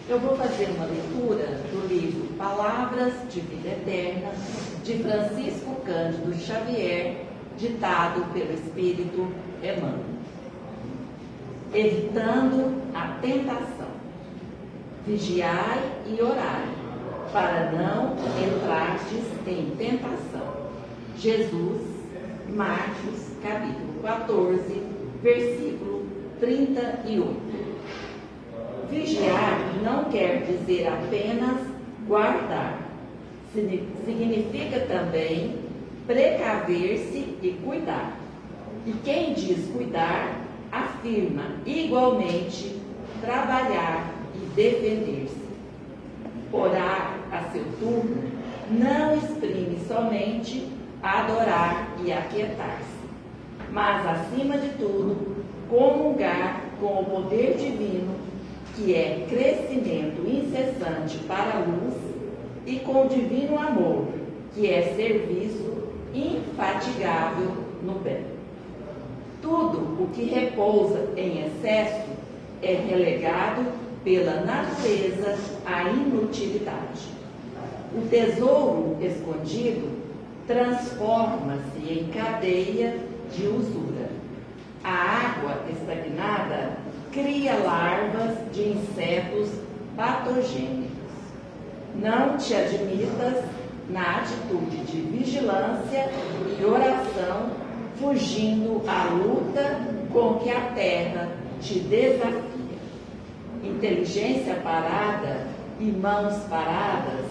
Eu vou fazer uma leitura do livro Palavras de Vida Eterna, de Francisco Cândido Xavier, ditado pelo Espírito Emmanuel. Evitando a tentação. Vigiai e orai, para não entrardes em tentação. Jesus, Marcos, capítulo 14, versículo 38. Vigiar não quer dizer apenas guardar. Significa também precaver-se e cuidar. E quem diz cuidar, afirma igualmente trabalhar e defender-se. Orar a seu turno não exprime somente adorar e aquietar-se, mas, acima de tudo, comungar com o poder divino, que é crescimento incessante para a luz, e com o divino amor, que é serviço infatigável no bem. Tudo o que repousa em excesso é relegado pela natureza à inutilidade. O tesouro escondido transforma-se em cadeia de usura. A água estagnada cria larvas de insetos patogênicos. Não te admitas na atitude de vigilância e oração, fugindo à luta com que a terra te desafia. Inteligência parada e mãos paradas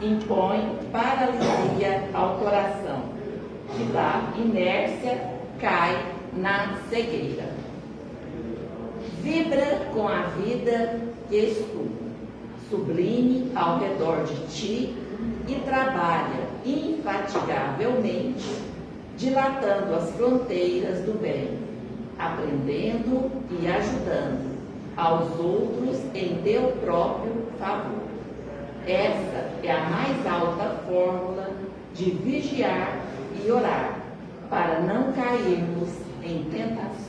impõem paralisia ao coração, que da inércia cai na cegueira. Vibra com a vida que estuda, sublime ao redor de ti e trabalha infatigavelmente, dilatando as fronteiras do bem, aprendendo e ajudando aos outros em teu próprio favor. Essa é a mais alta fórmula de vigiar e orar, para não cairmos em tentação.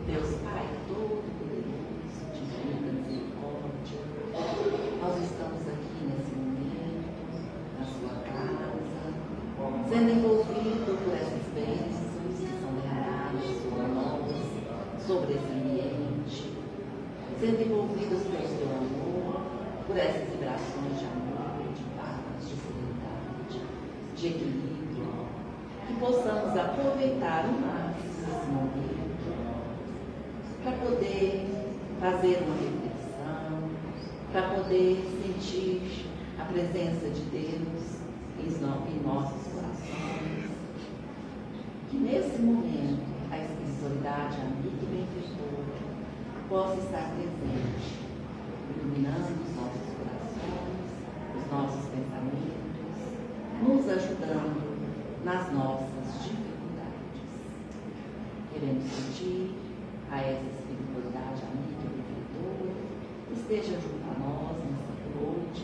Deus Pai Todo-Poderoso, divina misericórdia, nós estamos aqui nesse momento, na sua casa, sendo envolvidos por essas bênçãos que são derramadas sobre nós, sobre esse ambiente, sendo envolvidos pelo seu amor, por essas vibrações de amor, de paz, de serenidade, de equilíbrio, que possamos aproveitar o máximo esse momento, para poder fazer uma reflexão, para poder sentir a presença de Deus em nossos corações. Que nesse momento a espiritualidade amiga e benfeitora possa estar presente, iluminando os nossos corações, os nossos pensamentos, nos ajudando nas nossas dificuldades. Queremos sentir a essa espiritualidade amiga e benfeitora, esteja junto a nós nessa noite,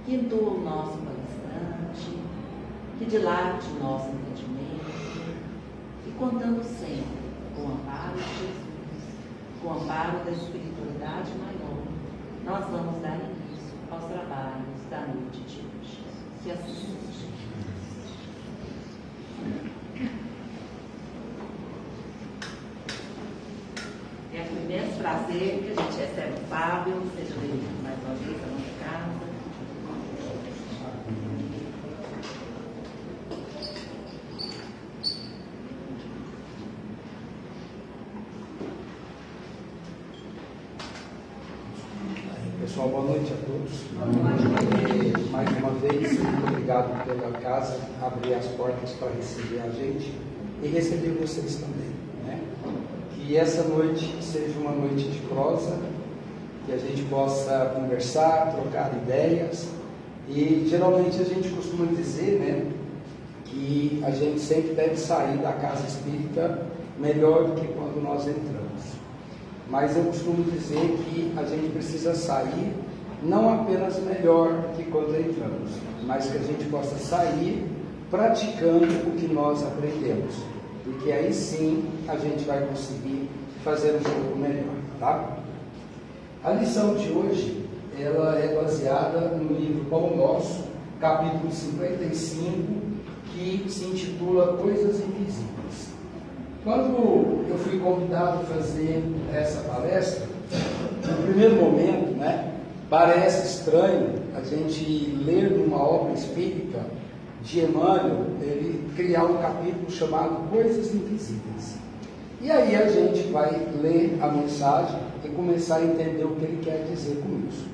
que intua o nosso palestrante, que dilate o nosso entendimento, e contando sempre com o amparo de Jesus, com o amparo da espiritualidade maior, nós vamos dar início aos trabalhos da noite de hoje. Que assim seja. É com imenso prazer que a gente recebe o Fábio, seja bem-vindo mais uma vez à nossa casa. Pessoal, boa noite a todos. Mais uma vez, muito obrigado pela casa, abrir as portas para receber a gente e receber vocês também, né? Que essa noite seja uma noite de prosa, que a gente possa conversar, trocar ideias. E geralmente a gente costuma dizer, né, que a gente sempre deve sair da casa espírita melhor do que quando nós entramos. mas eu costumo dizer que a gente precisa sair não apenas melhor que quando entramos, mas que a gente possa sair praticando o que nós aprendemos, porque aí sim a gente vai conseguir fazer um pouco melhor, tá? A lição de hoje, ela é baseada no livro Pão Nosso, capítulo 55, que se intitula Coisas Invisíveis. Quando eu fui convidado a fazer essa palestra, no primeiro momento, parece estranho a gente ler numa obra espírita de Emmanuel, ele criar um capítulo chamado Coisas Invisíveis. E aí a gente vai ler a mensagem e começar a entender o que ele quer dizer com isso.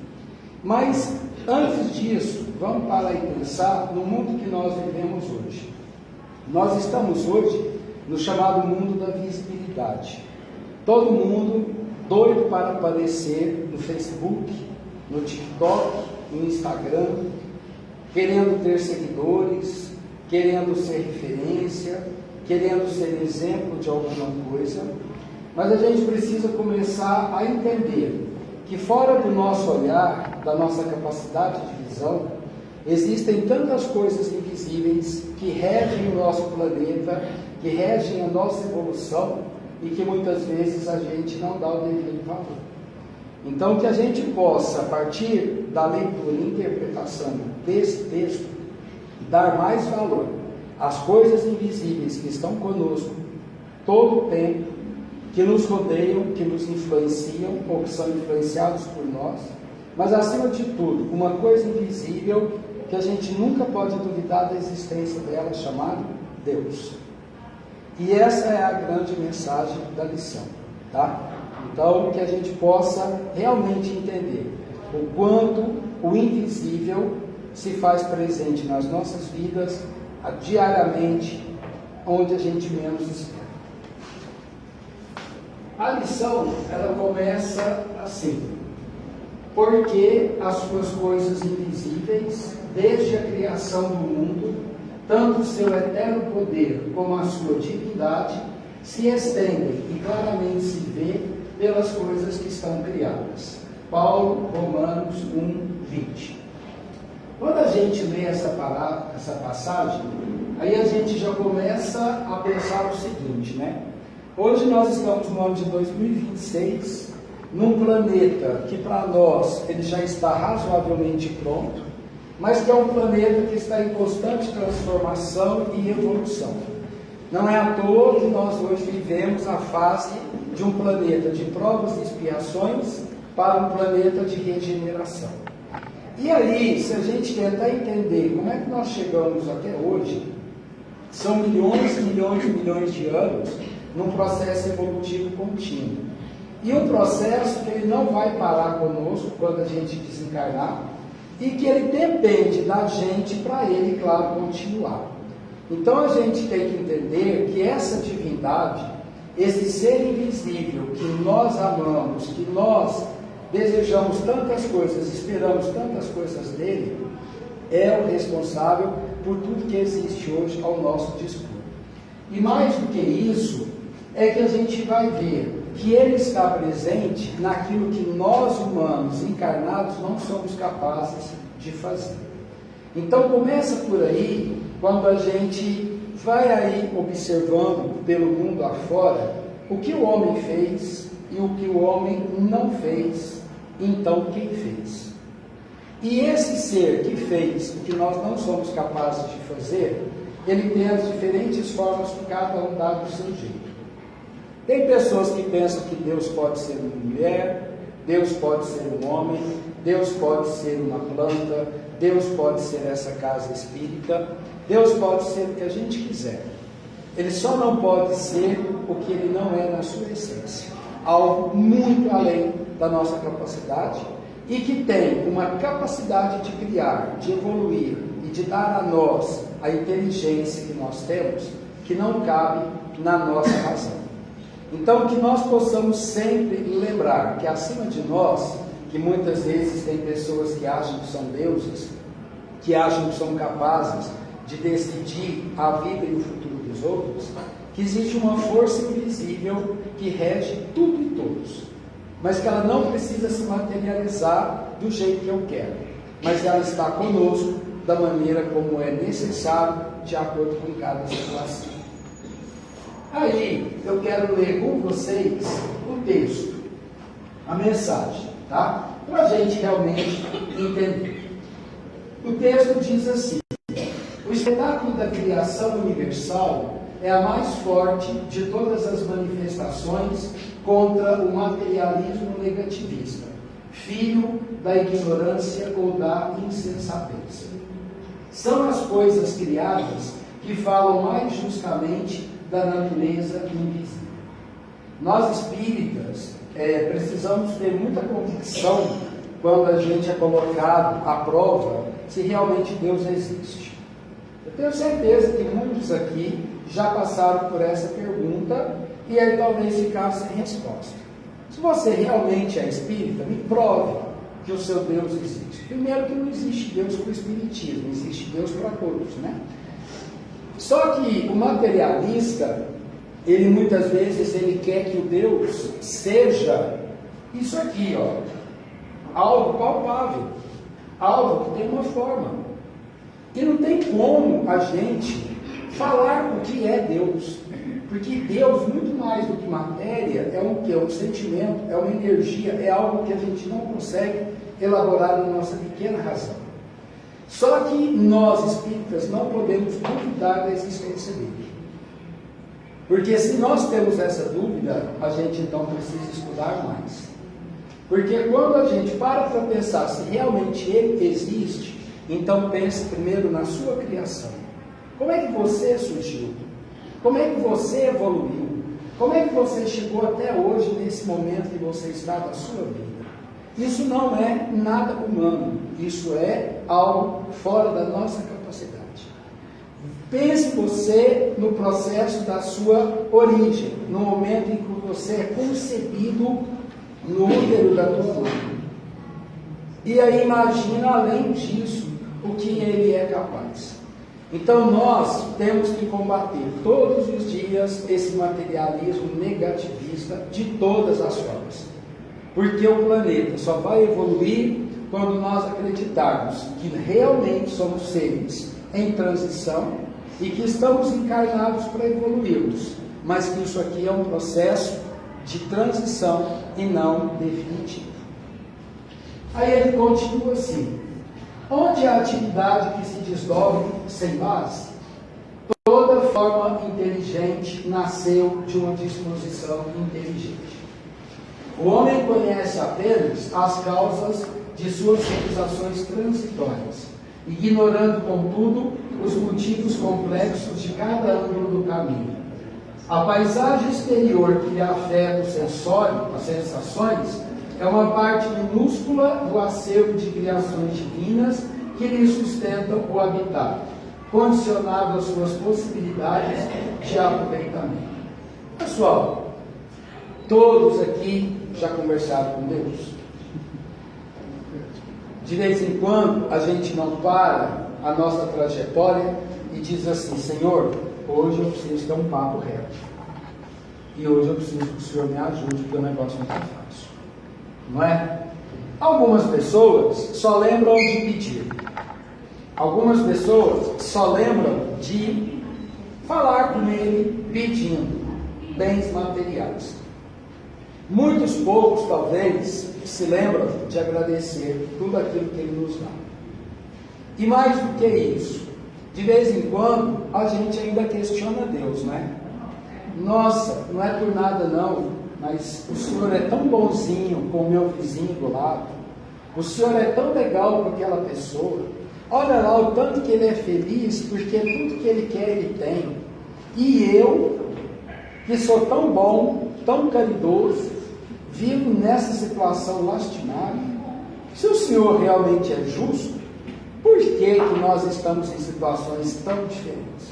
Mas, antes disso, vamos parar e pensar no mundo que nós vivemos hoje. Nós estamos hoje no chamado mundo da visibilidade. Todo mundo doido para aparecer no Facebook, no TikTok, no Instagram, querendo ter seguidores, querendo ser referência, querendo ser exemplo de alguma coisa. Mas a gente precisa começar a entender que fora do nosso olhar, da nossa capacidade de visão, existem tantas coisas invisíveis que regem o nosso planeta, que regem a nossa evolução e que muitas vezes a gente não dá o devido valor. Então, que a gente possa, a partir da leitura e interpretação desse texto, dar mais valor às coisas invisíveis que estão conosco todo o tempo, que nos rodeiam, que nos influenciam ou que são influenciados por nós, mas acima de tudo, uma coisa invisível que a gente nunca pode duvidar da existência dela, chamada Deus. E essa é a grande mensagem da lição, tá? Então, que a gente possa realmente entender o quanto o invisível se faz presente nas nossas vidas, diariamente, onde a gente menos espera. A lição, ela começa assim: porque as suas coisas invisíveis, desde a criação do mundo, tanto o seu eterno poder como a sua divindade, se estendem e claramente se vê pelas coisas que estão criadas. Paulo, Romanos 1:20. Quando a gente lê essa passagem, aí a gente já começa a pensar o seguinte, Hoje nós estamos no ano de 2026, num planeta que para nós ele já está razoavelmente pronto, mas que é um planeta que está em constante transformação e evolução. Não é à toa que nós hoje vivemos a fase de um planeta de provas e expiações para um planeta de regeneração. E aí, se a gente tentar entender como é que nós chegamos até hoje, são milhões e milhões e milhões de anos num processo evolutivo contínuo. E um processo que ele não vai parar conosco quando a gente desencarnar, e que ele depende da gente para ele, claro, continuar. Então a gente tem que entender que essa divindade, esse ser invisível que nós amamos, que nós desejamos tantas coisas, esperamos tantas coisas dele, é o responsável por tudo que existe hoje ao nosso dispor. E mais do que isso, é que a gente vai ver que ele está presente naquilo que nós humanos encarnados não somos capazes de fazer. Então começa por aí, quando a gente vai aí observando pelo mundo afora o que o homem fez e o que o homem não fez, então quem fez. E esse ser que fez o que nós não somos capazes de fazer, ele tem as diferentes formas que cada um dá do seu jeito. Tem pessoas que pensam que Deus pode ser uma mulher, Deus pode ser um homem, Deus pode ser uma planta, Deus pode ser essa casa espírita, Deus pode ser o que a gente quiser. Ele só não pode ser o que ele não é na sua essência. Algo muito além da nossa capacidade e que tem uma capacidade de criar, de evoluir e de dar a nós a inteligência que nós temos, que não cabe na nossa razão. Então, que nós possamos sempre lembrar que acima de nós, que muitas vezes tem pessoas que acham que são deuses, que acham que são capazes de decidir a vida e o futuro dos outros, que existe uma força invisível que rege tudo e todos. mas que ela não precisa se materializar do jeito que eu quero, mas ela está conosco da maneira como é necessário, de acordo com cada situação. Aí, eu quero ler com vocês o texto, a mensagem, tá? Para a gente realmente entender. O texto diz assim: o espetáculo da criação universal é a mais forte de todas as manifestações contra o materialismo negativista, filho da ignorância ou da insensatez. São as coisas criadas que falam mais justamente da natureza invisível. Nós espíritas precisamos ter muita convicção quando a gente é colocado à prova se realmente Deus existe. Eu tenho certeza que muitos aqui já passaram por essa pergunta e aí talvez ficaram sem resposta. Se você realmente é espírita, me prove que o seu Deus existe. Primeiro que não existe Deus para o espiritismo, existe Deus para todos, né? Só que o materialista, ele muitas vezes ele quer que o Deus seja isso aqui, ó, algo palpável, algo que tem uma forma. E não tem como a gente falar o que é Deus, porque Deus, muito mais do que matéria, é um que? É um sentimento, é uma energia, é algo que a gente não consegue elaborar na nossa pequena razão. Só que nós espíritas não podemos duvidar da existência dele, porque se nós temos essa dúvida, a gente então precisa estudar mais. Porque quando a gente para pensar se realmente ele existe, então pense primeiro na sua criação. Como é que você surgiu? Como é que você evoluiu? Como é que você chegou até hoje, nesse momento que você está da sua vida? Isso não é nada humano, isso é algo fora da nossa capacidade. Pense você no processo da sua origem, no momento em que você é concebido no útero da tua mãe. E aí imagina, além disso, o que ele é capaz. Então nós temos que combater todos os dias esse materialismo negativista de todas as formas. Porque o planeta só vai evoluir quando nós acreditarmos que realmente somos seres em transição e que estamos encarnados para evoluirmos, mas que isso aqui é um processo de transição e não definitivo. Aí ele continua assim: onde a atividade que se desdobre sem base? Toda forma inteligente nasceu de uma disposição inteligente. O homem conhece apenas as causas de suas realizações transitórias, ignorando, contudo, os motivos complexos de cada ângulo do caminho. A paisagem exterior que lhe afeta o sensório, as sensações, é uma parte minúscula do acervo de criações divinas que lhe sustentam o habitat, condicionado às suas possibilidades de aproveitamento. Pessoal, todos aqui já conversaram com Deus? De vez em quando a gente não para a nossa trajetória e diz assim: Senhor, hoje eu preciso ter um papo reto. E hoje eu preciso que o Senhor me ajude, porque o negócio não está fácil. Não é? Algumas pessoas só lembram de pedir. Algumas pessoas só lembram de falar com Ele pedindo bens materiais. Muitos poucos, talvez, se lembram de agradecer tudo aquilo que Ele nos dá. E mais do que isso, de vez em quando, a gente ainda questiona Deus, né? Nossa, não é por nada não, mas o Senhor é tão bonzinho com o meu vizinho do lado. O Senhor é tão legal com aquela pessoa. Olha lá o tanto que ele é feliz, porque tudo que ele quer, ele tem. E eu, que sou tão bom, tão caridoso, vivo nessa situação lastimável. Se o Senhor realmente é justo, por que nós estamos em situações tão diferentes?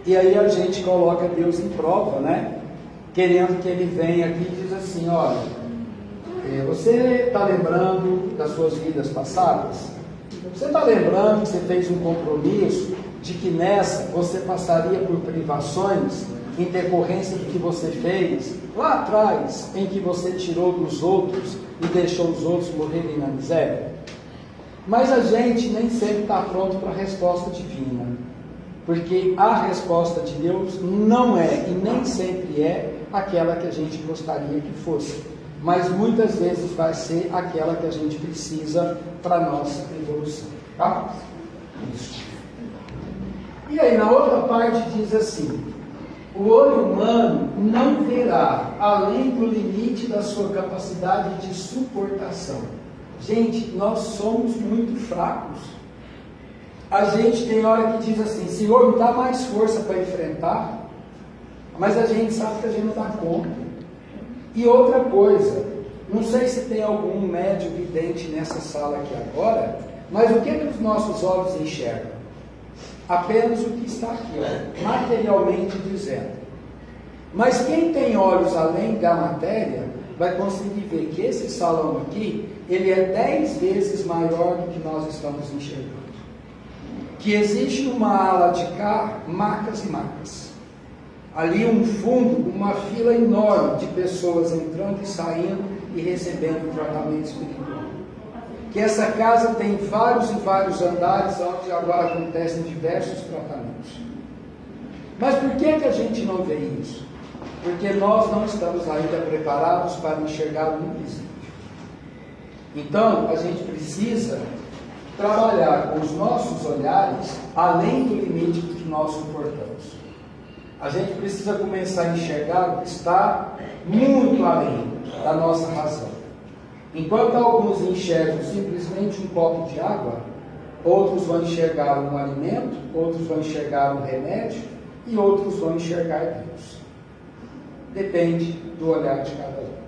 E aí a gente coloca Deus em prova, né? Querendo que Ele venha aqui e diz assim: olha, você está lembrando das suas vidas passadas? Você está lembrando que você fez um compromisso de que nessa você passaria por privações em decorrência do que você fez lá atrás, em que você tirou dos outros e deixou os outros morrerem na miséria? Mas a gente nem sempre está pronto para a resposta divina, porque a resposta de Deus não é e nem sempre é aquela que a gente gostaria que fosse, mas muitas vezes vai ser aquela que a gente precisa para a nossa evolução. Tá? Isso. E aí na outra parte diz assim: o olho humano não verá além do limite da sua capacidade de suportação. Gente, nós somos muito fracos. A gente tem hora que diz assim: Senhor, me dá mais força para enfrentar, mas a gente sabe que a gente não dá conta. E outra coisa, não sei se tem algum médium vidente nessa sala aqui agora, mas o que os nossos olhos enxergam? Apenas o que está aqui, ó, materialmente dizendo. Mas quem tem olhos além da matéria vai conseguir ver que esse salão aqui, ele é 10 vezes maior do que nós estamos enxergando. Que existe numa ala de cá macas e macas. Ali um fundo, uma fila enorme de pessoas entrando e saindo e recebendo tratamento espiritual. Que essa casa tem vários e vários andares onde agora acontecem diversos tratamentos. Mas por que a gente não vê isso? Porque nós não estamos ainda preparados para enxergar o invisível. Então, a gente precisa trabalhar com os nossos olhares além do limite do que nós suportamos. A gente precisa começar a enxergar o que está muito além da nossa razão. Enquanto alguns enxergam simplesmente um copo de água, outros vão enxergar um alimento, outros vão enxergar um remédio e outros vão enxergar Deus. Depende do olhar de cada um.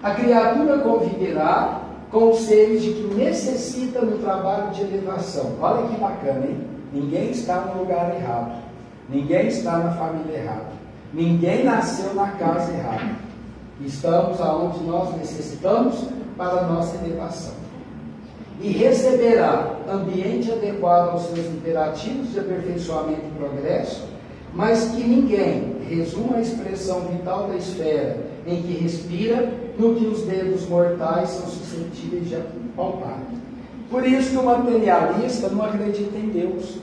A criatura conviverá com os seres de que necessita no trabalho de elevação. Olha que bacana, hein? Ninguém está no lugar errado. Ninguém está na família errada. Ninguém nasceu na casa errada. Estamos aonde nós necessitamos para a nossa elevação. E receberá ambiente adequado aos seus imperativos de aperfeiçoamento e progresso, mas que ninguém resuma a expressão vital da esfera em que respira no que os dedos mortais são suscetíveis de palpar. Por isso que o materialista não acredita em Deus.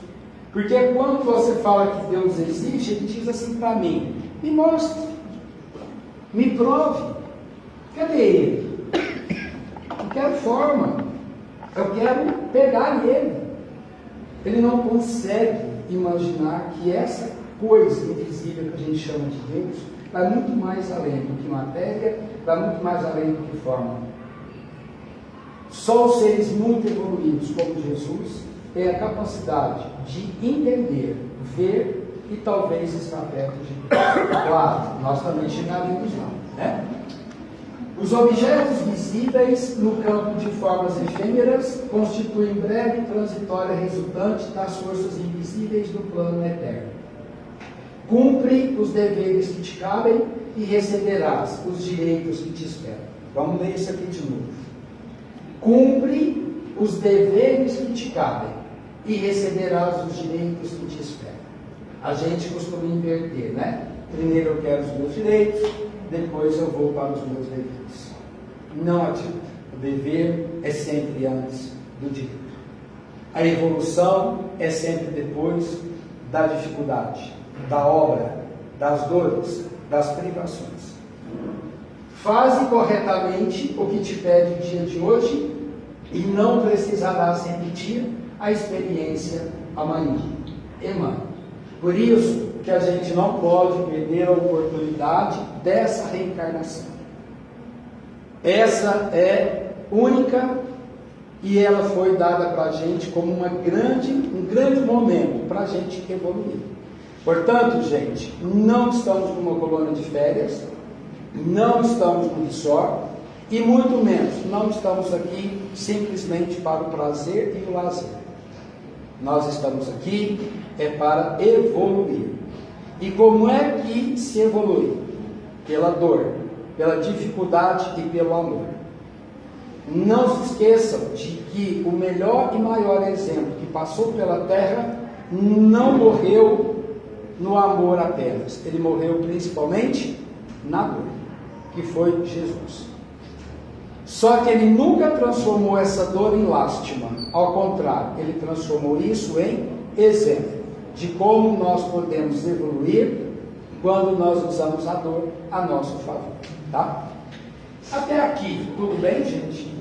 Porque quando você fala que Deus existe, ele diz assim para mim: me mostre, me prove, cadê ele? Eu quero forma, eu quero pegar nele. Ele não consegue imaginar que essa coisa invisível que a gente chama de Deus vai muito mais além do que matéria, vai muito mais além do que forma. Só os seres muito evoluídos como Jesus têm a capacidade de entender, ver e talvez estar perto de Deus. Claro, nós também chegaremos lá, né? Os objetos visíveis no campo de formas efêmeras constituem breve e transitória resultante das forças invisíveis do plano eterno. Cumpre os deveres que te cabem e receberás os direitos que te esperam. Vamos ler isso aqui de novo. Cumpre os deveres que te cabem e receberás os direitos que te esperam. A gente costuma inverter, né? Primeiro eu quero os meus direitos, depois eu vou para os meus deveres. Não adianta. O dever é sempre antes do direito. A evolução é sempre depois da dificuldade, da obra, das dores, das privações. Faze corretamente o que te pede o dia de hoje e não precisarás repetir a experiência amanhã. Emmanuel. Por isso que a gente não pode perder a oportunidade dessa reencarnação. Essa é única e ela foi dada para a gente como um grande momento para a gente evoluir. Portanto, gente, não estamos numa colônia de férias, não estamos no resort e muito menos, não estamos aqui simplesmente para o prazer e o lazer. Nós estamos aqui para evoluir. E como é que se evolui? Pela dor, pela dificuldade e pelo amor. Não se esqueçam de que o melhor e maior exemplo que passou pela Terra não morreu no amor apenas, ele morreu principalmente na dor, que foi Jesus. Só que ele nunca transformou essa dor em lástima, ao contrário, ele transformou isso em exemplo de como nós podemos evoluir quando nós usamos a dor a nosso favor, tá? Até aqui, tudo bem, gente?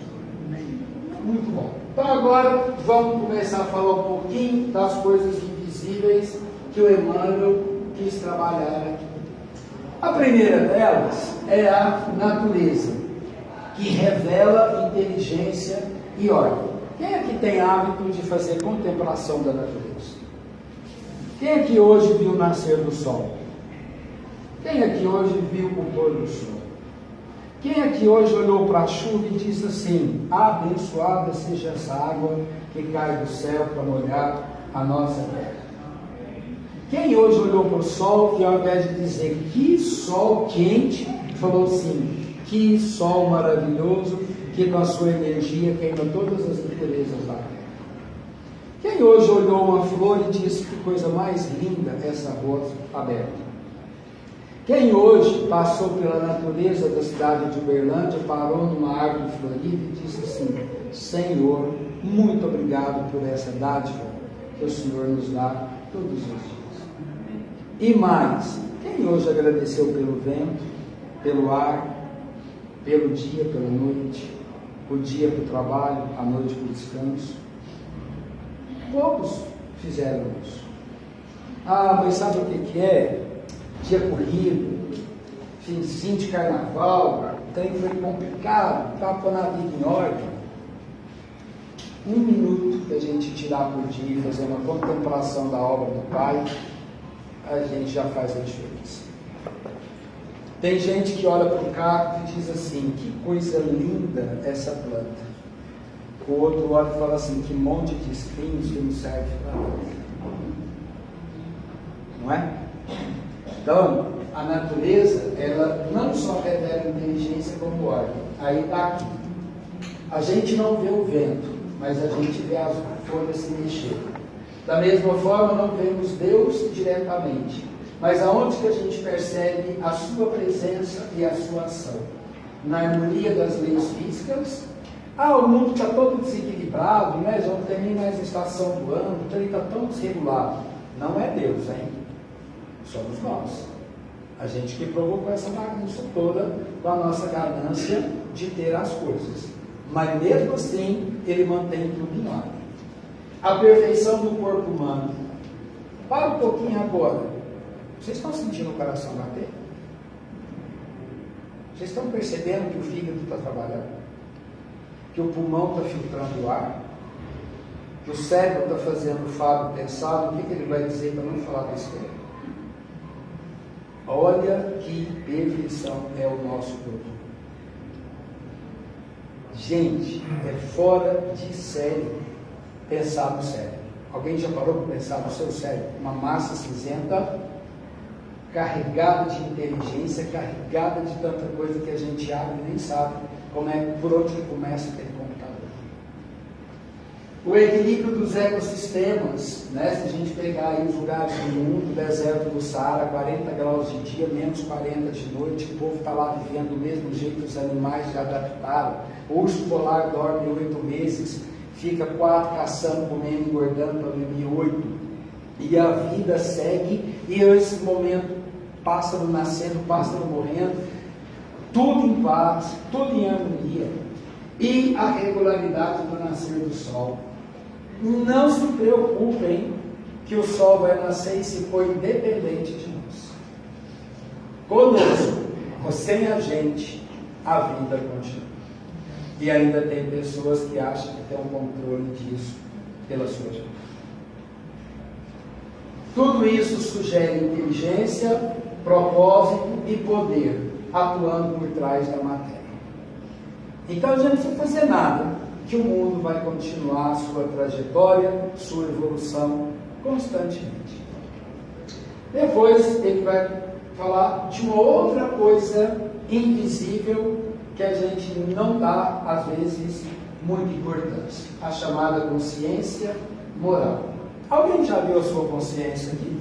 Muito bom. Então agora vamos começar a falar um pouquinho das coisas invisíveis que o Emmanuel quis trabalhar aqui. A primeira delas é a natureza, que revela inteligência e ordem. Quem aqui tem hábito de fazer contemplação da natureza? Quem aqui hoje viu o nascer do sol? Quem aqui hoje viu o pôr do sol? Quem aqui hoje olhou para a chuva e disse assim: abençoada seja essa água que cai do céu para molhar a nossa terra? Quem hoje olhou para o sol e ao invés de dizer que sol quente, falou assim: que sol maravilhoso, que com a sua energia queima todas as impurezas da terra? Quem hoje olhou uma flor e disse: que coisa mais linda essa rosa aberta? Quem hoje passou pela natureza da cidade de Uberlândia, parou numa árvore florida e disse assim: Senhor, muito obrigado por essa dádiva que o Senhor nos dá todos os dias. E mais, quem hoje agradeceu pelo vento, pelo ar, pelo dia, pela noite, o dia para o trabalho, a noite para o descanso? Poucos fizeram isso. Ah, mas sabe o que é? Dia corrido, fim de carnaval, o trem foi complicado, estava pondo a vida em ordem. 1 minuto que a gente tirar por dia e fazer uma contemplação da obra do Pai, a gente já faz a diferença. Tem gente que olha para o cacto e diz assim: que coisa linda essa planta. O outro olha e fala assim: que monte de espinhos que não serve para nada. Não é? Então, a natureza, ela não só revela inteligência como ordem. Aí está aqui. A gente não vê o vento, mas a gente vê as folhas se mexer. Da mesma forma, não vemos Deus diretamente, mas aonde que a gente percebe a sua presença e a sua ação? Na harmonia das leis físicas. O mundo está todo desequilibrado, né? Já não tem nem mais estação do ano, ele está tão desregulado. Não é Deus, hein? Somos nós. A gente que provocou essa bagunça toda com a nossa ganância de ter as coisas. Mas mesmo assim, ele mantém tudo em ordem. A perfeição do corpo humano. Para um pouquinho agora. Vocês estão sentindo o coração bater? Vocês estão percebendo que o fígado está trabalhando? Que o pulmão está filtrando o ar? Que o cérebro está fazendo o Fábio pensar no que ele vai dizer para não falar besteira? Olha que perfeição é o nosso corpo. Gente, é fora de série pensar no cérebro. Alguém já parou para pensar no seu cérebro? Uma massa cinzenta, carregada de inteligência, carregada de tanta coisa que a gente abre e nem sabe por onde que começa aquele computador. O equilíbrio dos ecossistemas, né? Se a gente pegar aí os lugares do mundo, o deserto do Saara, 40 graus de dia, menos 40 de noite, o povo está lá vivendo do mesmo jeito, os animais já adaptaram. O urso polar dorme 8 meses, fica 4 caçando, comendo, engordando para dormir 8. E a vida segue, e esse momento, pássaro nascendo, pássaro morrendo, tudo em paz, tudo em harmonia. E a regularidade do nascer do sol. Não se preocupem que o sol vai nascer e se for independente de nós. Conosco, sem a gente, a vida continua. E ainda tem pessoas que acham que tem um controle disso pela sua vida. Tudo isso sugere inteligência, propósito e poder, atuando por trás da matéria. Então a gente não precisa fazer nada, que o mundo vai continuar a sua trajetória, sua evolução constantemente. Depois ele vai falar de uma outra coisa invisível que a gente não dá, às vezes, muita importância, a chamada consciência moral. Alguém já viu a sua consciência aqui?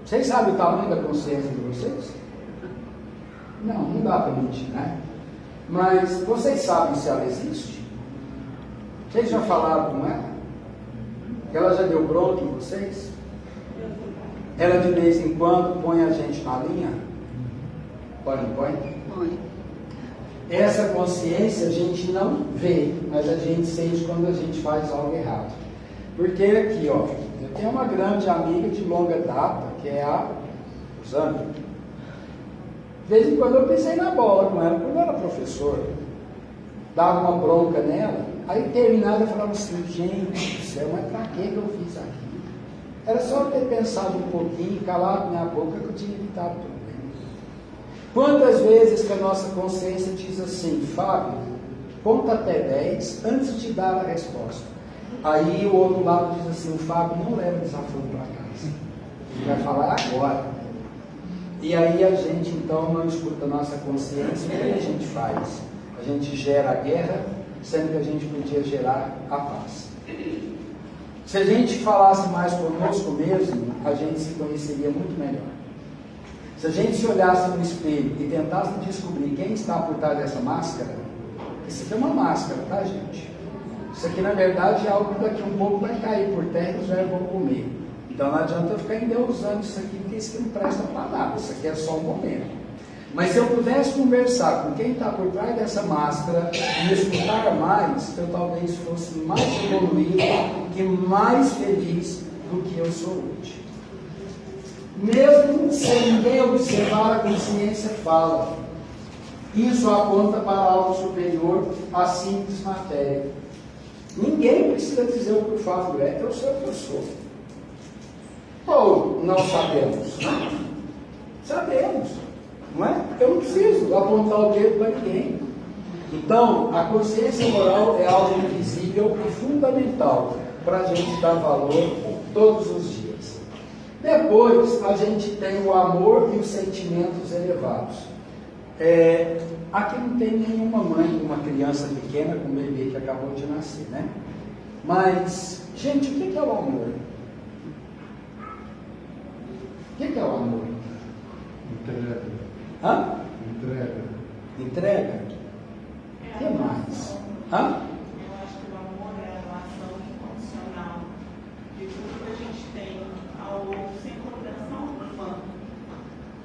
Vocês sabem o tamanho da consciência de vocês? Não dá para mentir, né? Mas vocês sabem se ela existe? Vocês já falaram com ela? Ela já deu bronca em vocês? Ela de vez em quando põe a gente na linha? Põe? Põe. Essa consciência a gente não vê, mas a gente sente quando a gente faz algo errado. Porque aqui, ó, eu tenho uma grande amiga de longa data, que é a Rosana. De vez em quando eu pisei na bola com ela, quando eu era professor. Dava uma bronca nela, aí terminava e falava assim, gente do céu, mas pra que eu fiz aquilo? Era só eu ter pensado um pouquinho, calado minha boca, que eu tinha evitado tudo. Quantas vezes que a nossa consciência diz assim, Fábio, conta até 10 antes de dar a resposta. Aí o outro lado diz assim, o Fábio não leva desafio para casa. Ele vai falar agora. E aí a gente então não escuta a nossa consciência, o que a gente faz? A gente gera a guerra, sendo que a gente podia gerar a paz. Se a gente falasse mais conosco mesmo, a gente se conheceria muito melhor. Se a gente se olhasse no espelho e tentasse descobrir quem está por trás dessa máscara, isso aqui é uma máscara, tá, gente? Isso aqui, na verdade, é algo que daqui um pouco vai cair por terra e os velhos vão comer. Então não adianta eu ficar endeusando isso aqui, porque isso aqui não presta para nada. Isso aqui é só um momento. Mas se eu pudesse conversar com quem está por trás dessa máscara e escutar mais, eu talvez fosse mais evoluído e mais feliz do que eu sou hoje. Mesmo sem ninguém observar, a consciência fala. Isso aponta para algo superior à simples matéria. Ninguém precisa dizer o que o Fábio é, eu sei o que eu sou. Ou não sabemos? Sabemos, não é? Eu não preciso apontar o dedo para ninguém. Então, a consciência moral é algo invisível e fundamental para a gente dar valor todos os dias. Depois, a gente tem o amor e os sentimentos elevados. Aqui não tem nenhuma mãe, uma criança pequena com um bebê que acabou de nascer, né? Mas, gente, o que é o amor? O que é o amor? Entrega. Hã? Entrega. Entrega? O que mais? Hã? Eu acho que o amor é a relação incondicional de tudo que a gente tem ao outro, sem consideração alguma.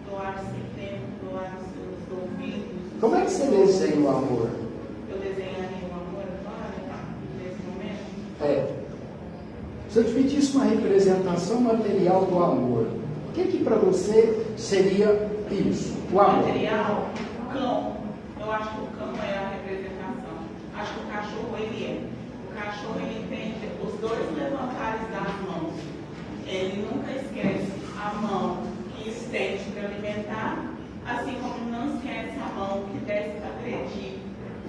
Doar sem tempo, doar os seus ouvidos. Como é que você desenha o amor? Eu desenharia o amor agora, nesse momento? Se eu te pedisse uma representação material do amor, o que para você seria isso? O amor. Material, o cão. Eu acho que o cão é a representação. Acho que o cachorro ele é. O cachorro ele tem os dois levantares das mãos. Ele nunca esquece a mão que estende para alimentar, assim como não esquece a mão que desce para agredir.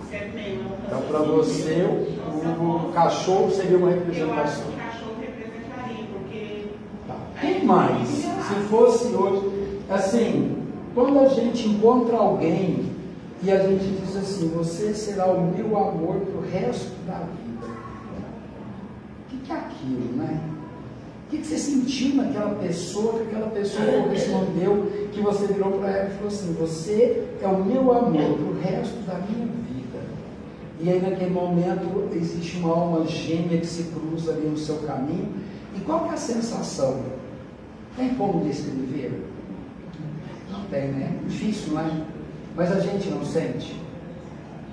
Isso é meio. Então, para você, o cachorro seria uma Eu acho representação. que o cachorro representaria, porque. Tá. Quem mais? Se fosse hoje, assim, quando a gente encontra alguém e a gente diz assim, você será o meu amor pro resto da vida. O que é aquilo, né? O que você sentiu naquela pessoa, que aquela pessoa correspondeu, que você virou para ela e falou assim, você é o meu amor pro resto da minha vida. E aí naquele momento existe uma alma gêmea que se cruza ali no seu caminho. E qual que é a sensação? Tem como descrever? Não tem, né? Difícil, não é? Mas a gente não sente.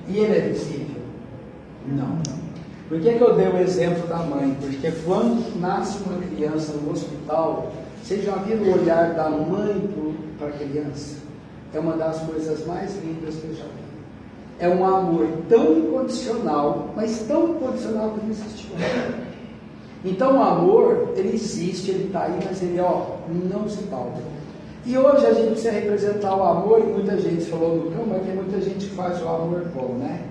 E ele é visível? Não. Por que eu dei o exemplo da mãe? Porque quando nasce uma criança no hospital, vocês já viram o olhar da mãe para a criança? É uma das coisas mais lindas que eu já vi. É um amor tão incondicional, mas tão incondicional que não existe outro. Então o amor, ele existe, ele está aí, mas ele não se pauta. E hoje a gente precisa representar o amor, e muita gente falou no campo, mas tem muita gente que faz o amor como, né?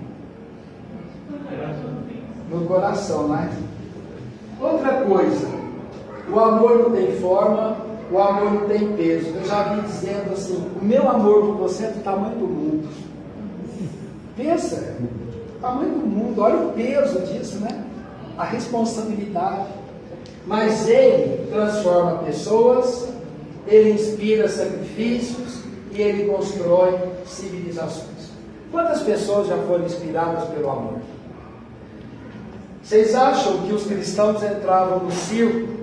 No coração, né? Outra coisa, o amor não tem forma, o amor não tem peso. Eu já vi dizendo assim, o meu amor por você é do tamanho do mundo. Pensa, o tamanho do mundo, olha o peso disso, né? A responsabilidade. Mas ele transforma pessoas ele inspira sacrifícios e ele constrói civilizações. Quantas pessoas já foram inspiradas pelo amor? Vocês acham que os cristãos entravam no circo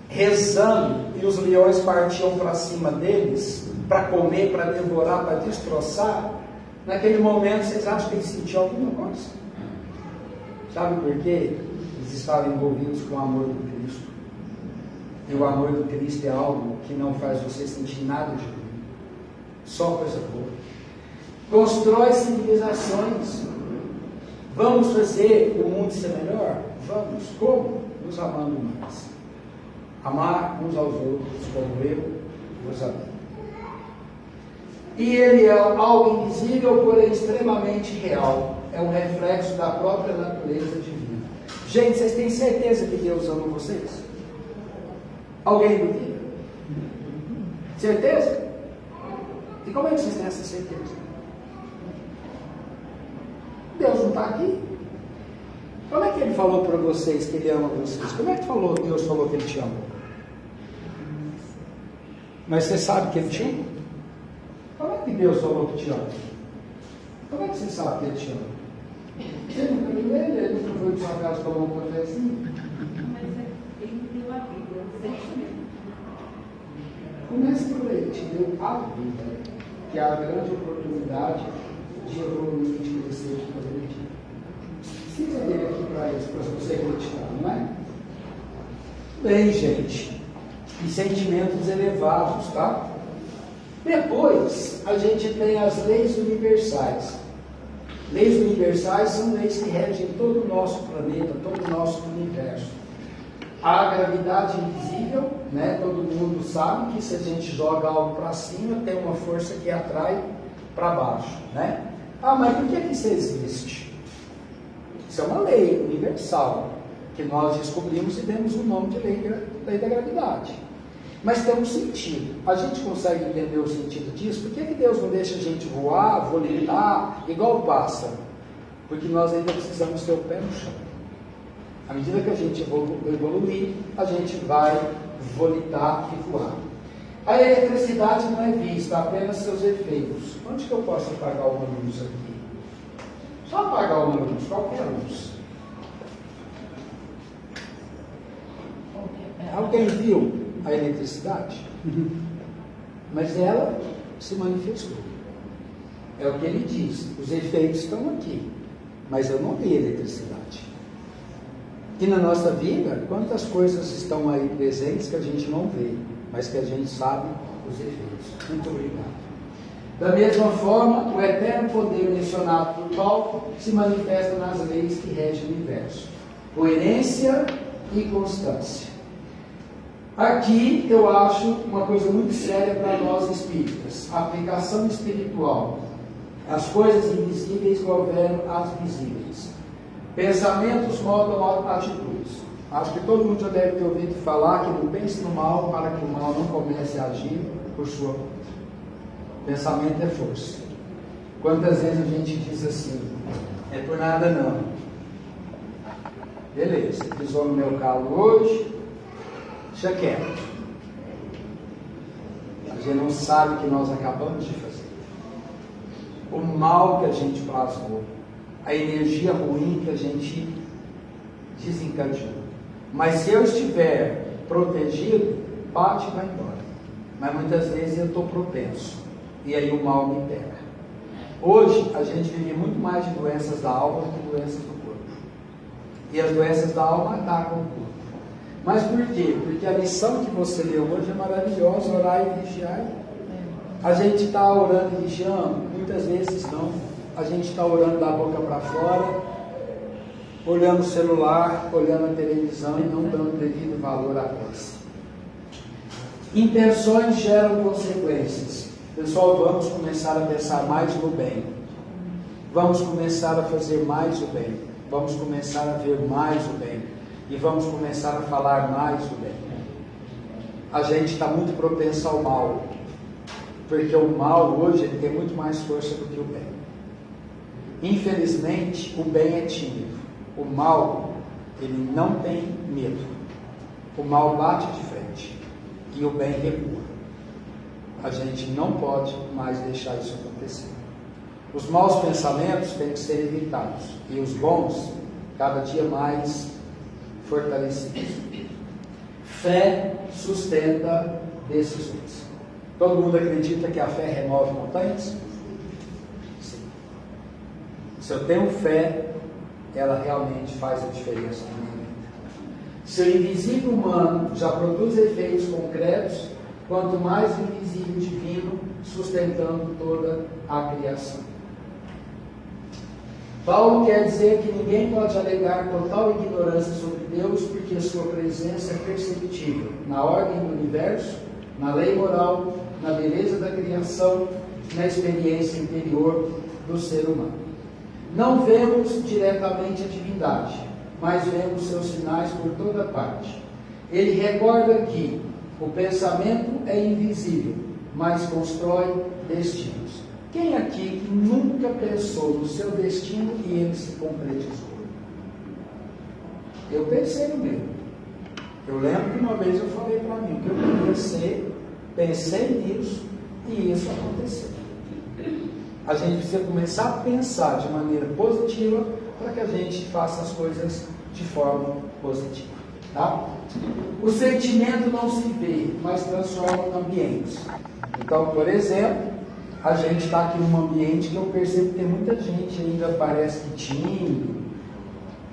rezando e os leões partiam para cima deles para comer, para devorar, para destroçar? Naquele momento, vocês acham que eles sentiam alguma coisa? Sabe por quê? Eles estavam envolvidos com o amor do Cristo. E o amor do Cristo é algo que não faz você sentir nada de ruim, só coisa boa. Constrói civilizações. Vamos fazer o mundo ser melhor? Vamos. Como? Nos amando mais. Amar uns aos outros como eu vos amei. E ele é algo invisível, porém extremamente real. É um reflexo da própria natureza divina. Gente, vocês têm certeza que Deus ama vocês? Alguém duvida? Certeza? E como é que vocês têm essa certeza? Deus não está aqui. Como é que ele falou para vocês que ele ama vocês? Como é que Deus falou que ele te ama? Mas você sabe que ele te ama? Como é que Deus falou que te ama? Como é que você sabe que ele te ama? Você nunca viu ele? Ele nunca foi de sua casa tomar um cafezinho? Mas ele me deu a vida, sentimento. Comece por aí, te deu a vida, que é a grande oportunidade de evoluir, de crescer, de progredir. Precisa dele aqui para isso, para você acreditar, não é? Bem, gente, e sentimentos elevados, tá? Depois, a gente tem as leis universais. Leis universais são leis que regem todo o nosso planeta, todo o nosso universo. A gravidade invisível, né? Todo mundo sabe que se a gente joga algo para cima, tem uma força que atrai para baixo, né? Ah, mas por que isso existe? Isso é uma lei universal, que nós descobrimos e demos o nome de lei da gravidade. Mas tem um sentido. A gente consegue entender o sentido disso? Por que Deus não deixa a gente voar, volitar, igual o pássaro? Porque nós ainda precisamos ter o pé no chão. À medida que a gente evoluir, a gente vai volitar e voar. A eletricidade não é vista, apenas seus efeitos. Onde que eu posso apagar uma luz aqui? Só apagar uma luz, qualquer luz. Alguém viu a eletricidade? Mas ela se manifestou. É o que ele diz. Os efeitos estão aqui, mas eu não vi a eletricidade. E na nossa vida, quantas coisas estão aí presentes que a gente não vê, mas que a gente sabe os efeitos. Muito obrigado. Da mesma forma, o eterno poder mencionado por Paulo se manifesta nas leis que regem o universo. Coerência e constância. Aqui eu acho uma coisa muito séria para nós espíritas. Aplicação espiritual. As coisas invisíveis governam as visíveis. Pensamentos moldam atitudes. Acho que todo mundo já deve ter ouvido falar que não pense no mal para que o mal não comece a agir por sua conta. Pensamento é força. Quantas vezes a gente diz assim, é por nada não. Beleza, pisou no meu calo hoje, deixa quieto. A gente não sabe o que nós acabamos de fazer. O mal que a gente plasmou. A energia ruim que a gente desencadeou. Mas se eu estiver protegido, bate e vai embora. Mas muitas vezes eu estou propenso. E aí o mal me pega. Hoje a gente vive muito mais de doenças da alma do que doenças do corpo. E as doenças da alma atacam o corpo. Mas por quê? Porque a lição que você leu hoje é maravilhosa, orar e vigiar. A gente está orando e vigiando? Muitas vezes não. A gente está orando da boca para fora, olhando o celular, olhando a televisão e não dando devido valor à prece. Intenções geram consequências. Pessoal, vamos começar a pensar mais no bem. Vamos começar a fazer mais o bem. Vamos começar a ver mais o bem. E vamos começar a falar mais o bem. A gente está muito propenso ao mal. Porque o mal hoje ele tem muito mais força do que o bem. Infelizmente, o bem é tímido. O mal, ele não tem medo. O mal bate de frente. e o bem recua. A gente não pode mais deixar isso acontecer. Os maus pensamentos têm que ser evitados e os bons cada dia mais fortalecidos. Fé sustenta decisões. Todo mundo acredita que a fé remove montanhas? Sim. Se eu tenho fé, ela realmente faz a diferença na minha vida. Se o invisível humano já produz efeitos concretos, quanto mais o invisível divino sustentando toda a criação. Paulo quer dizer que ninguém pode alegar total ignorância sobre Deus, porque sua presença é perceptível na ordem do universo, na lei moral, na beleza da criação, na experiência interior do ser humano. Não vemos diretamente a divindade, mas vemos seus sinais por toda parte. Ele recorda que o pensamento é invisível, mas constrói destinos. Quem aqui nunca pensou no seu destino e ele se concretizou? Eu pensei no meu. Eu lembro que uma vez eu falei para mim que eu queria ser, pensei nisso e isso aconteceu. A gente precisa começar a pensar de maneira positiva para que a gente faça as coisas de forma positiva. Tá? O sentimento não se vê, mas transforma ambientes. Então, por exemplo, a gente está aqui num ambiente que eu percebo que tem muita gente ainda parece que tímido,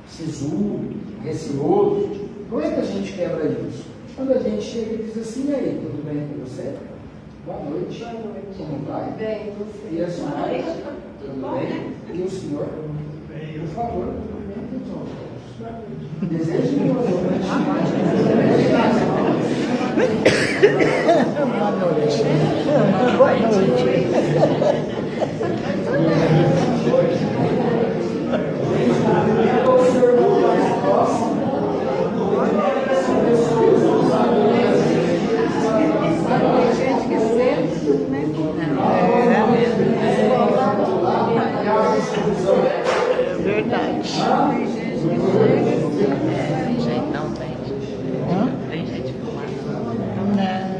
sisudo, receoso. Como é que a gente quebra isso? Quando a gente chega e diz assim: e aí, tudo bem com você? Boa noite. Boa noite. Como vai? Bem, você? E a senhora? Tudo bom, né? E o senhor? Por favor, cumprimente os outros. Desejo de boa noite. Boa noite. Boa noite. O seu irmão mais próximo. Tem gente que sente, né? É verdade. Tem gente que chega. Tem gente não tem. Tem gente que Não.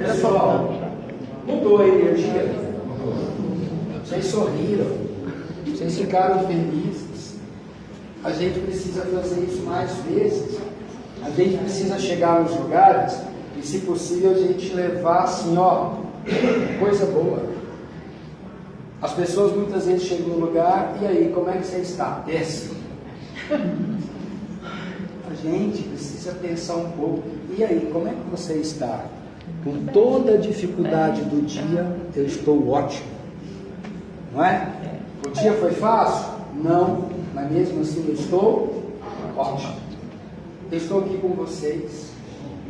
Pessoal, mudou a energia. Vocês sorriram. Vocês ficaram felizes. A gente precisa fazer isso mais vezes. A gente precisa chegar nos lugares e, se possível, a gente levar assim, ó, coisa boa. As pessoas muitas vezes chegam no lugar, e aí, como é que você está? Péssimo. A gente precisa pensar um pouco. E aí, como é que você está? Com toda a dificuldade do dia, eu estou ótimo. Não é? O dia foi fácil? Não. Mas mesmo assim eu estou ótimo. Eu estou aqui com vocês.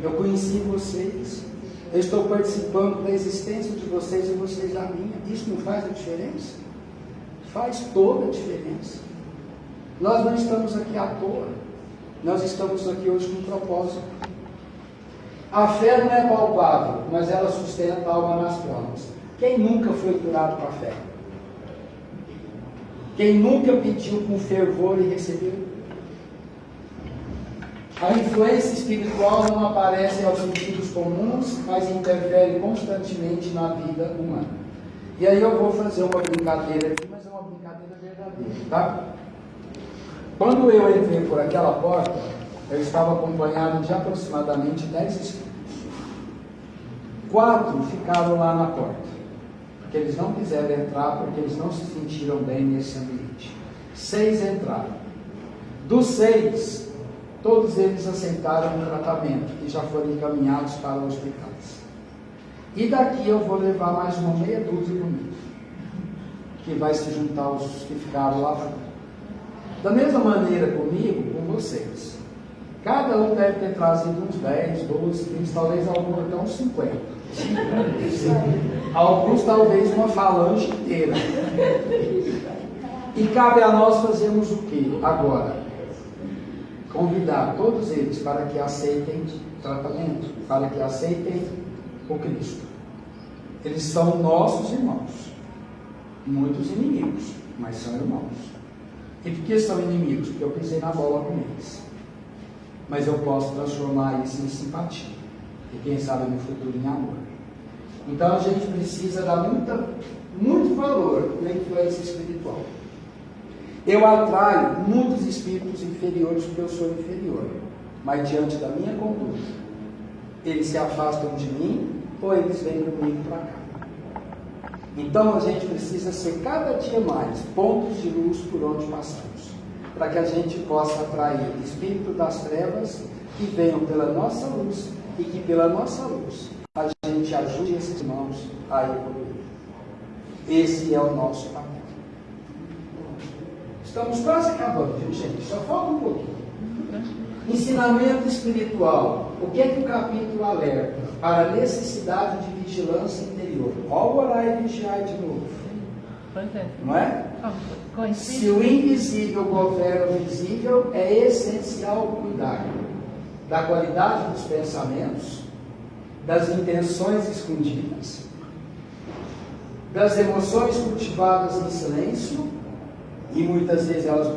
Eu conheci vocês. Eu estou participando da existência de vocês e vocês da minha. Isso não faz a diferença? Faz toda a diferença. Nós não estamos aqui à toa. Nós estamos aqui hoje com um propósito. A fé não é palpável, mas ela sustenta a alma nas provas. Quem nunca foi curado com a fé? Quem nunca pediu com fervor e recebeu? A influência espiritual não aparece aos sentidos comuns, mas interfere constantemente na vida humana. E aí eu vou fazer uma brincadeira aqui, mas é uma brincadeira verdadeira, tá? Quando eu entrei por aquela porta, eu estava acompanhado de aproximadamente 10 espíritos. 4 ficaram lá na porta, porque eles não quiseram entrar, porque eles não se sentiram bem nesse ambiente. 6 entraram. Dos 6, todos eles aceitaram o tratamento e já foram encaminhados para hospitais. E daqui eu vou levar mais uma meia dúzia comigo, que vai se juntar aos que ficaram lá fora. Da mesma maneira comigo, com vocês. Cada um deve ter trazido uns 10, 12, 20, talvez alguns até uns 50. Alguns talvez uma falange inteira. E cabe a nós fazermos o que agora? Convidar todos eles para que aceitem tratamento, para que aceitem o Cristo. Eles são nossos irmãos. Muitos inimigos, mas são irmãos. E por que são inimigos? Porque eu pisei na bola com eles. mas eu posso transformar isso em simpatia. E quem sabe no futuro em amor. Então a gente precisa dar muito valor na influência espiritual. Eu atraio muitos espíritos inferiores porque eu sou inferior. Mas diante da minha conduta, eles se afastam de mim ou eles vêm comigo para cá. Então a gente precisa ser cada dia mais pontos de luz por onde passamos, para que a gente possa atrair espíritos das trevas que venham pela nossa luz e que pela nossa luz a gente ajude esses irmãos a evoluir. Esse é o nosso papel. Estamos quase acabando, viu, gente? Só falta um pouquinho. Ensinamento espiritual. O que é que o capítulo alerta? Para a necessidade de vigilância interior. Olha o orar e vigiar de novo. Não é? Se o invisível governa o visível, é essencial cuidar da qualidade dos pensamentos, das intenções escondidas, das emoções cultivadas em silêncio, e muitas vezes elas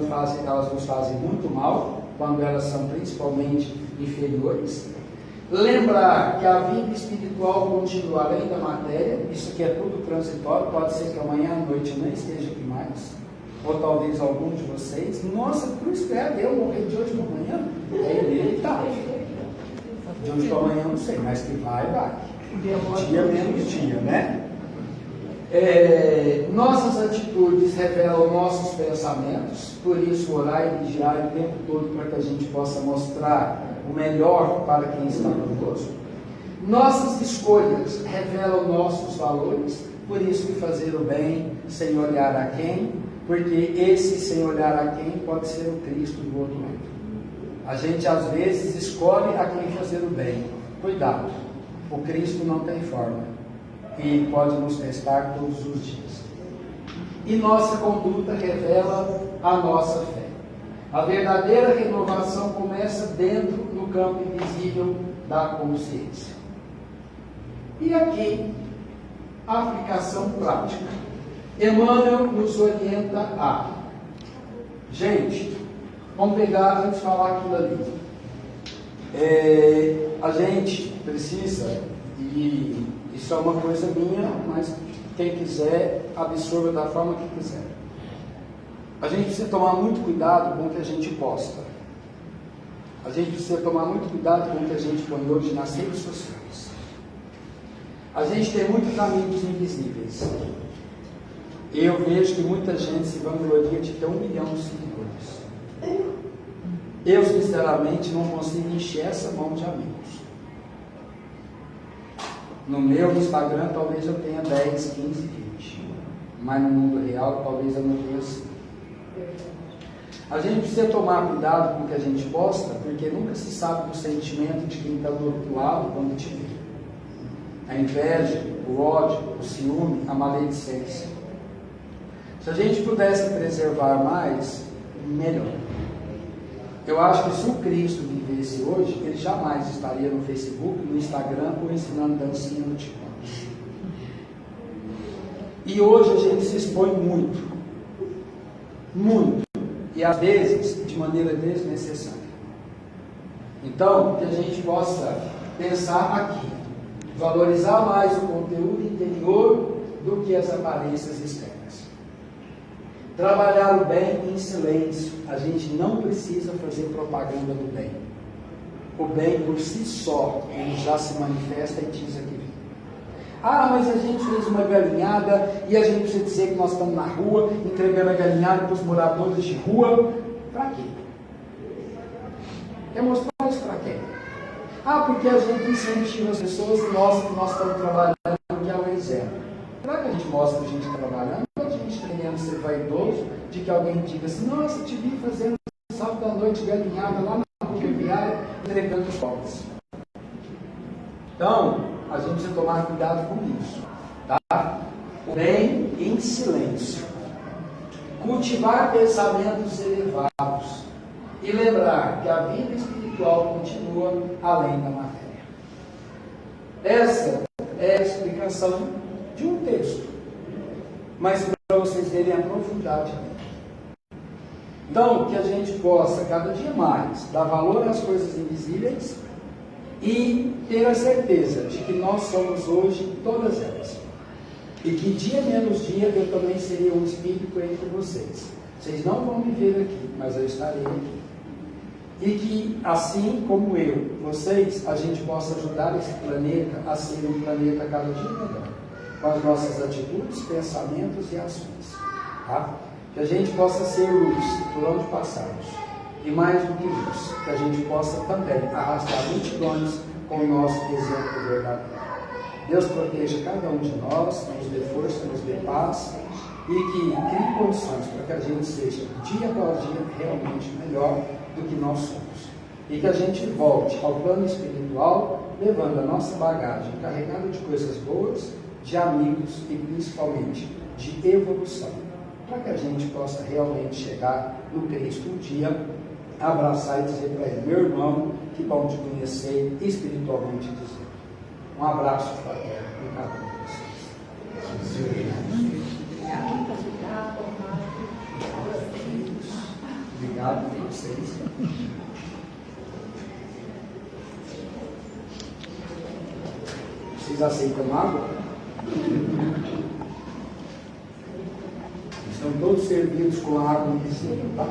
nos fazem muito mal, quando elas são principalmente inferiores. Lembrar que a vida espiritual continua além da matéria, isso aqui é tudo transitório, pode ser que amanhã à noite eu nem esteja aqui mais, ou talvez algum de vocês, nossa, cruz credo, eu morrer de hoje para amanhã, ele está. De hoje para amanhã eu não sei, mas que vai. Dia menos dia, né? Nossas atitudes revelam nossos pensamentos, por isso orar e vigiar o tempo todo para que a gente possa mostrar o melhor para quem está conosco. Nossas escolhas revelam nossos valores, por isso que fazer o bem sem olhar a quem, porque esse sem olhar a quem pode ser o Cristo do outro lado. A gente às vezes escolhe a quem fazer o bem. Cuidado, o Cristo não tem forma e pode nos testar todos os dias. E nossa conduta revela a nossa fé. A verdadeira renovação começa dentro do campo invisível da consciência. E aqui, a aplicação prática. Emmanuel nos orienta a... Gente, vamos pegar, antes de falar aquilo ali. A gente precisa, e isso é uma coisa minha, mas quem quiser, absorva da forma que quiser. A gente precisa tomar muito cuidado com o que a gente posta. A gente precisa tomar muito cuidado com o que a gente põe hoje nas redes sociais. A gente tem muitos amigos invisíveis. Eu vejo que muita gente se vangloria de ter 1 milhão de seguidores. Eu, sinceramente, não consigo encher essa mão de amigos. No meu Instagram, talvez eu tenha 10, 15, 20. Mas no mundo real, talvez eu não tenha assim. A gente precisa tomar cuidado com o que a gente posta, porque nunca se sabe do sentimento de quem está do outro lado quando te vê. A inveja, o ódio, o ciúme, a maledicência. Se a gente pudesse preservar mais, melhor. Eu acho que se o Cristo vivesse hoje, ele jamais estaria no Facebook, no Instagram ou ensinando dancinha no TikTok. E hoje a gente se expõe muito. Muito. E às vezes de maneira desnecessária. Então, que a gente possa pensar aqui, valorizar mais o conteúdo interior do que as aparências externas. Trabalhar o bem em silêncio. A gente não precisa fazer propaganda do bem. O bem por si só, ele já se manifesta e diz aqui. Ah, mas a gente fez uma galinhada e a gente precisa dizer que nós estamos na rua, entregando a galinhada para os moradores de rua. Para quê? Quer mostrar isso para quê? Ah, porque a gente incentiva as pessoas e mostra que nós estamos trabalhando, que é o exemplo. Será que a gente mostra a gente trabalhando? Ou a gente querendo ser vaidoso de que alguém diga assim, nossa, te vi fazendo sábado à noite galinhada lá na rua viária, entregando os pobres. Então, a gente precisa tomar cuidado com isso, tá? O bem em silêncio. Cultivar pensamentos elevados. E lembrar que a vida espiritual continua além da matéria. Essa é a explicação de um texto. Mas para vocês verem a profundidade dele. Então, que a gente possa cada dia mais dar valor às coisas invisíveis e ter a certeza de que nós somos hoje todas elas. E que dia menos dia eu também serei um espírito entre vocês. Vocês não vão me ver aqui, mas eu estarei aqui. E que, assim como eu, vocês, a gente possa ajudar esse planeta a ser um planeta cada dia melhor. Com as nossas atitudes, pensamentos e ações. Tá? Que a gente possa ser luz por onde passarmos. E mais do que luz, que a gente possa também arrastar multidões com o nosso exemplo verdadeiro. Deus proteja cada um de nós, nos dê força, nos dê paz e que crie condições para que a gente seja, dia após dia, realmente melhor do que nós somos. E que a gente volte ao plano espiritual, levando a nossa bagagem carregada de coisas boas, de amigos e principalmente de evolução, para que a gente possa realmente chegar no Cristo um dia, abraçar e dizer para ele: meu irmão, que bom te conhecer, espiritualmente dizendo. Um abraço fraterno em cada um de vocês. Obrigado a vocês. Vocês aceitam água? Estão todos servidos com água em cima, tá?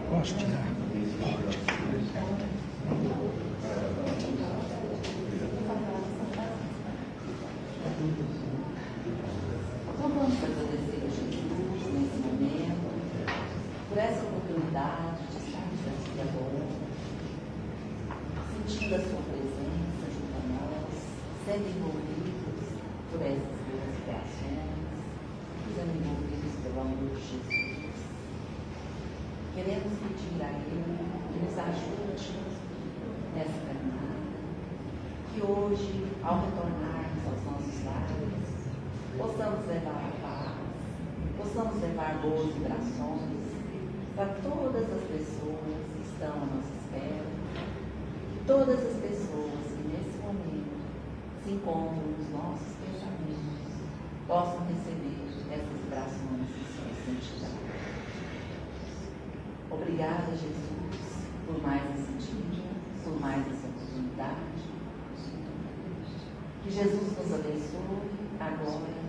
Posso tirar? Pode. Então vamos agradecer a Jesus nesse momento, por essa oportunidade de estarmos aqui agora, sentindo a sua presença junto a nós, sendo envolvidos por essas duas criações, sendo envolvidos pelo amor de Jesus. Queremos pedir a Ele que nos ajude nessa caminhada, que hoje, ao retornarmos aos nossos lares, possamos levar a paz, possamos levar boas vibrações para todas as pessoas que estão à nossa espera, que todas as pessoas que nesse momento se encontram nos nossos pensamentos possam receber essas vibrações e suas santidades. Obrigada, Jesus, por mais esse dia, por mais essa oportunidade. Que Jesus nos abençoe agora